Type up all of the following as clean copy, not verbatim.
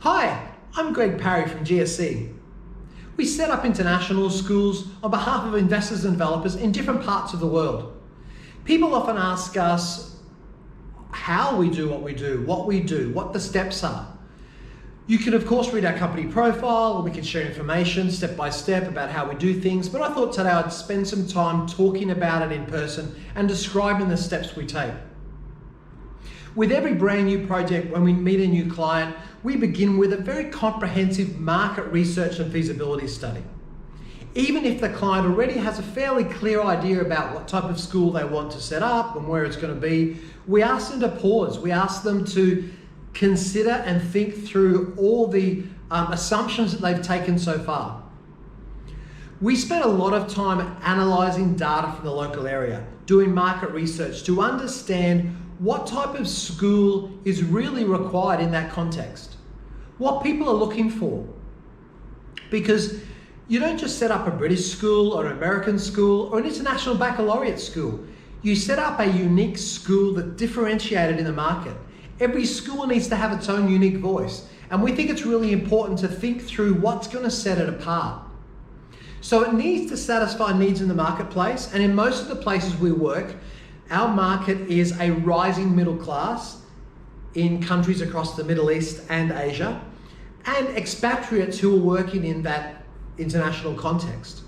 Hi, I'm Greg Parry from GSC. We set up international schools on behalf of investors and developers in different parts of the world. People often ask us how we do, what the steps are. You can of course read our company profile, or we can share information step by step about how we do things, but I thought today I'd spend some time talking about it in person and describing the steps we take. With every brand new project, when we meet a new client, we begin with a very comprehensive market research and feasibility study. Even if the client already has a fairly clear idea about what type of school they want to set up and where it's going to be, we ask them to pause. We ask them to consider and think through all the assumptions that they've taken so far. We spend a lot of time analysing data from the local area, doing market research to understand what type of school is really required in that context, what people are looking for. Because you don't just set up a British school or an American school or an international baccalaureate school. You set up a unique school that's differentiated in the market. Every school needs to have its own unique voice, and we think it's really important to think through what's going to set it apart. So it needs to satisfy needs in the marketplace, and in most of the places we work, our market is a rising middle class in countries across the Middle East and Asia, and expatriates who are working in that international context.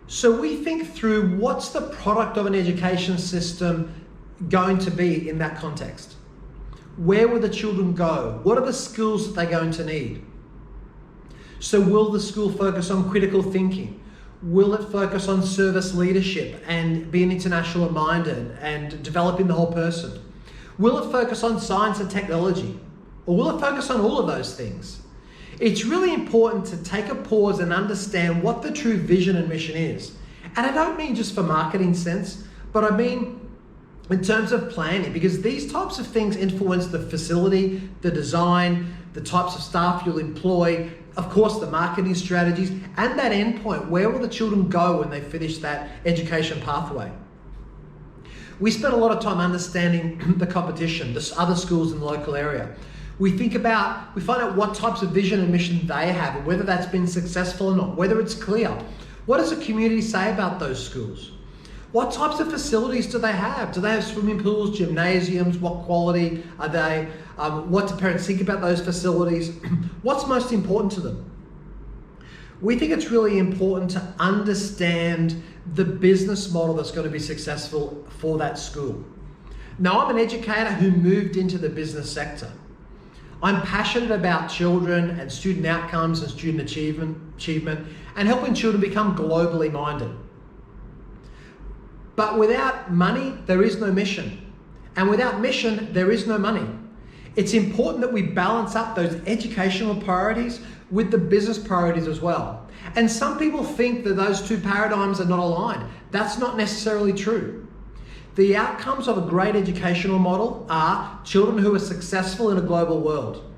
So we think through what's the product of an education system going to be in that context. Where will the children go? What are the skills that they're going to need? So will the school focus on critical thinking? Will it focus on service leadership and being international minded and developing the whole person? Will it focus on science and technology? Or will it focus on all of those things? It's really important to take a pause and understand what the true vision and mission is. And I don't mean just for marketing sense, but I mean in terms of planning, because these types of things influence the facility, the design, the types of staff you'll employ, of course the marketing strategies, and that endpoint. Where will the children go when they finish that education pathway? We spend a lot of time understanding the competition, the other schools in the local area. We find out what types of vision and mission they have, and whether that's been successful or not, whether it's clear. What does the community say about those schools? What types of facilities do they have? Do they have swimming pools, gymnasiums? What quality are they? What do parents think about those facilities? What's most important to them? We think it's really important to understand the business model that's going to be successful for that school. Now, I'm an educator who moved into the business sector. I'm passionate about children and student outcomes and student achievement and helping children become globally minded. But without money, there is no mission. And without mission, there is no money. It's important that we balance up those educational priorities with the business priorities as well. And some people think that those two paradigms are not aligned. That's not necessarily true. The outcomes of a great educational model are children who are successful in a global world.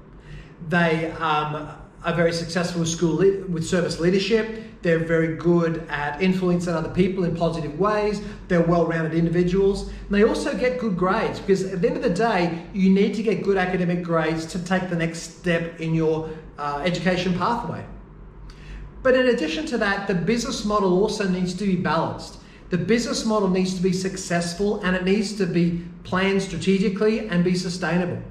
They are very successful with school with service leadership. They're very good at influencing other people in positive ways. They're well-rounded individuals. And they also get good grades, because at the end of the day, you need to get good academic grades to take the next step in your education pathway. But in addition to that, the business model also needs to be balanced. The business model needs to be successful, and it needs to be planned strategically and be sustainable.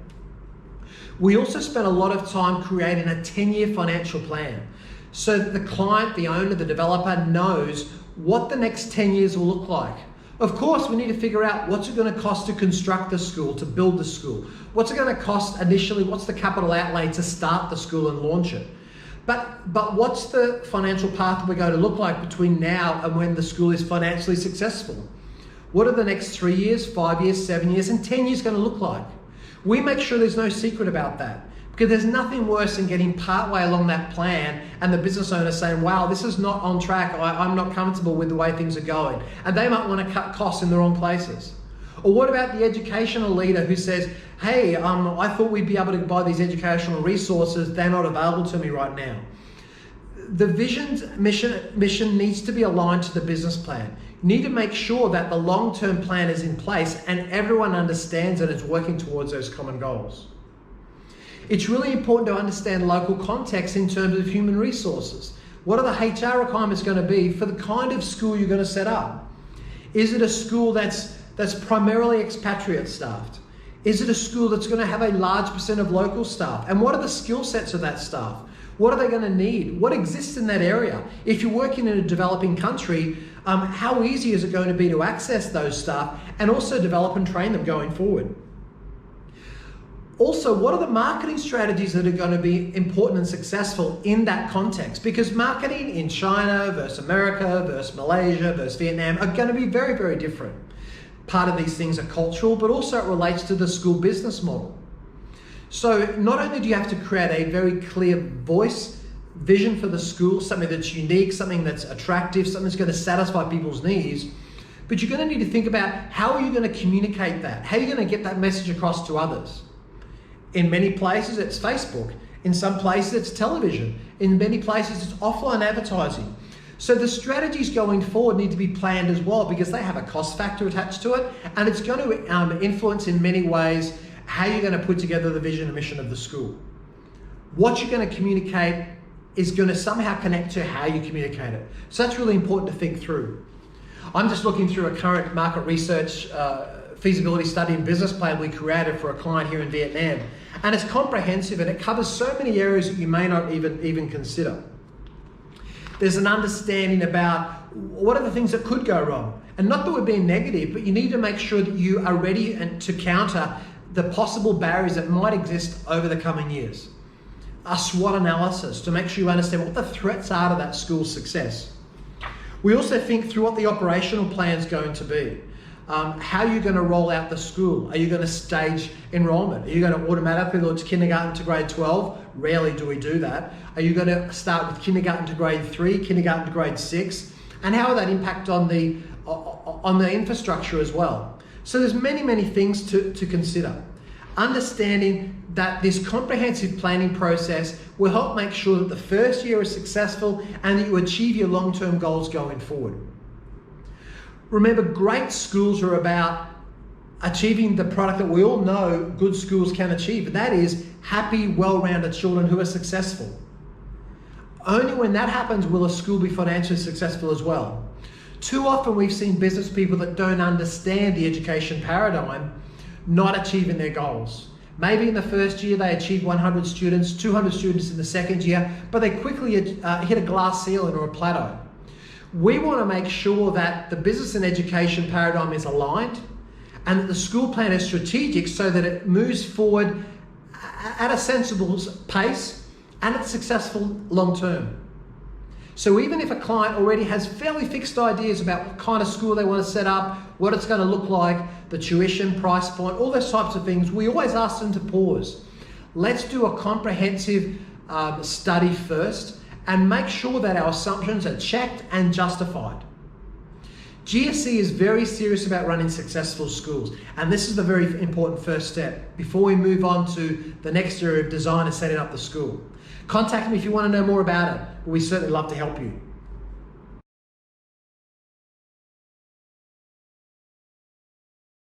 We also spend a lot of time creating a 10-year financial plan so that the client, the owner, the developer knows what the next 10 years will look like. Of course, we need to figure out what's it going to cost to construct the school, to build the school. What's it going to cost initially? What's the capital outlay to start the school and launch it? But what's the financial pathway going to look like between now and when the school is financially successful? What are the next 3 years, 5 years, 7 years, and 10 years going to look like? We make sure there's no secret about that, because there's nothing worse than getting partway along that plan and the business owner saying, wow, this is not on track, I'm not comfortable with the way things are going. And they might want to cut costs in the wrong places. Or what about the educational leader who says, hey, I thought we'd be able to buy these educational resources, they're not available to me right now. The vision's mission needs to be aligned to the business plan. You need to make sure that the long-term plan is in place and everyone understands that it's working towards those common goals. It's really important to understand local context in terms of human resources. What are the HR requirements going to be for the kind of school you're going to set up? Is it a school that's primarily expatriate staffed? Is it a school that's going to have a large percent of local staff? And what are the skill sets of that staff? What are they going to need? What exists in that area? If you're working in a developing country, how easy is it going to be to access those staff and also develop and train them going forward? Also, what are the marketing strategies that are going to be important and successful in that context? Because marketing in China versus America versus Malaysia versus Vietnam are going to be very, very different. Part of these things are cultural, but also it relates to the school business model. So not only do you have to create a very clear voice, vision for the school, something that's unique, something that's attractive, something that's going to satisfy people's needs, but you're going to need to think about how are you going to communicate that? How are you going to get that message across to others? In many places, it's Facebook. In some places, it's television. In many places, it's offline advertising. So the strategies going forward need to be planned as well because they have a cost factor attached to it, and it's going to influence in many ways how you're going to put together the vision and mission of the school. What you're going to communicate is going to somehow connect to how you communicate it. So that's really important to think through. I'm just looking through a current market research feasibility study and business plan we created for a client here in Vietnam. And it's comprehensive and it covers so many areas that you may not even consider. There's an understanding about what are the things that could go wrong. And not that we're being negative, but you need to make sure that you are ready to counter the possible barriers that might exist over the coming years. A SWOT analysis to make sure you understand what the threats are to that school's success. We also think through what the operational plan is going to be. How are you going to roll out the school? Are you going to stage enrollment? Are you going to automatically launch kindergarten to grade 12? Rarely do we do that. Are you going to start with kindergarten to grade 3, kindergarten to grade 6? And how will that impact on the infrastructure as well? So there's many things to consider. Understanding that this comprehensive planning process will help make sure that the first year is successful and that you achieve your long-term goals going forward. Remember, great schools are about achieving the product that we all know good schools can achieve, and that is happy, well-rounded children who are successful. Only when that happens will a school be financially successful as well. Too often we've seen business people that don't understand the education paradigm not achieving their goals. Maybe in the first year they achieve 100 students, 200 students in the second year, but they quickly hit a glass ceiling or a plateau. We want to make sure that the business and education paradigm is aligned and that the school plan is strategic so that it moves forward at a sensible pace and it's successful long term. So even if a client already has fairly fixed ideas about what kind of school they want to set up, what it's going to look like, the tuition, price point, all those types of things, we always ask them to pause. Let's do a comprehensive study first and make sure that our assumptions are checked and justified. GSC is very serious about running successful schools, and this is the very important first step before we move on to the next area of design and setting up the school. Contact me if you want to know more about it. We certainly love to help you.